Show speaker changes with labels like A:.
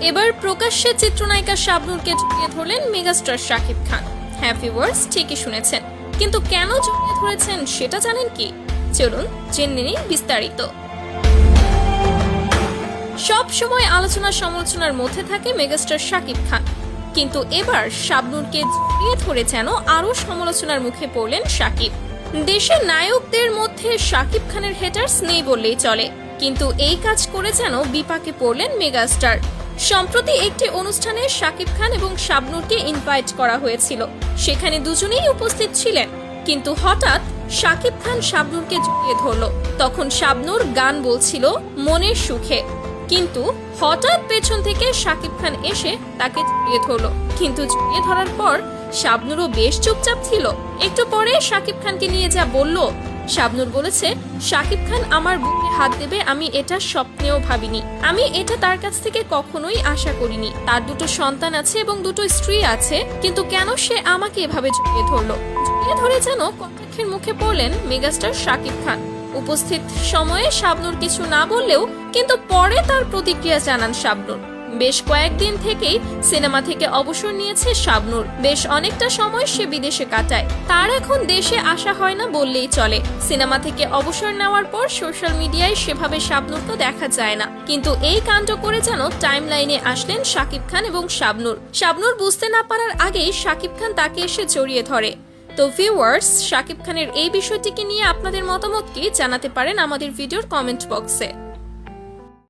A: এবার প্রকাশ্যে চিত্রনায়িকা শাবনূরকে জড়িয়ে ধরলেন মেগাস্টার শাকিব খান। হ্যাঁ ভিউয়ার্স, ঠিকই শুনেছেন, কিন্তু কেন জড়িয়ে ধরেছেন সেটা জানেন কি? চলুন জেনে নিই বিস্তারিত। সব সময় আলোচনা সমালোচনার মধ্যে থাকে মেগাস্টার শাকিব খান, কিন্তু এবার শাবনূরকে জড়িয়ে ধরে যেন আরো সমালোচনার মুখে পড়লেন শাকিব। দেশের নায়কদের মধ্যে শাকিব খানের হেটার্স নেই বললেই চলে, কিন্তু এই কাজ করে যেন বিপাকে পড়লেন মেগাস্টার। সম্প্রতি একটি অনুষ্ঠানে শাকিব খান এবং শাবনূরকে ইনভাইট করা হয়েছিল, সেখানে দুজনেই উপস্থিত ছিলেন, কিন্তু হঠাৎ শাকিব খান শাবনূরকে জড়িয়ে ধরল। তখন শাবনূর গান বলছিল মনের সুখে, কিন্তু হঠাৎ পেছন থেকে শাকিব খান এসে তাকে জড়িয়ে ধরল। কিন্তু জড়িয়ে ধরার পর শাবনূরও বেশ চুপচাপ ছিল। একটু পরে শাকিব খানকে নিয়ে যা বলল, শাবনূর বলেছে শাকিব খান আমার বুকে হাত দেবে আমি এটা স্বপ্নেও ভাবিনি, আমি এটা তার কাছ থেকে কখনোই আশা করিনি। তার দুটো সন্তান আছে এবং দুটো স্ত্রী আছে, কিন্তু কেন সে আমাকে এভাবে জড়িয়ে ধরলো? জড়িয়ে ধরে যেন কটাক্ষের মুখে পড়লেন মেগাস্টার শাকিব খান। উপস্থিত সময়ে শাবনূর কিছু না বললেও কিন্তু পরে তার প্রতিক্রিয়া জানান শাবনূর। বেশ কয়েকদিন থেকেই সিনেমা থেকে অবসর নিয়েছে শাবনূর। বেশ অনেকটা সময় সে বিদেশে কাটায়, তার এখন দেশে আসা হয় না বললেই চলে। সিনেমা থেকে অবসর নেওয়ার পর সোশ্যাল মিডিয়ায় সেভাবে শাবনূরকে দেখা যায় না, কিন্তু এই কাণ্ড করে যেন টাইম লাইনে আসলেন শাকিব খান এবং শাবনূর। শাবনূর বুঝতে না পারার আগেই শাকিব খান তাকে এসে জড়িয়ে ধরে। তো ভিউয়ার্স, শাকিব খানের এই বিষয়টিকে নিয়ে আপনাদের মতামত কি জানাতে পারেন আমাদের ভিডিওর কমেন্ট বক্সে।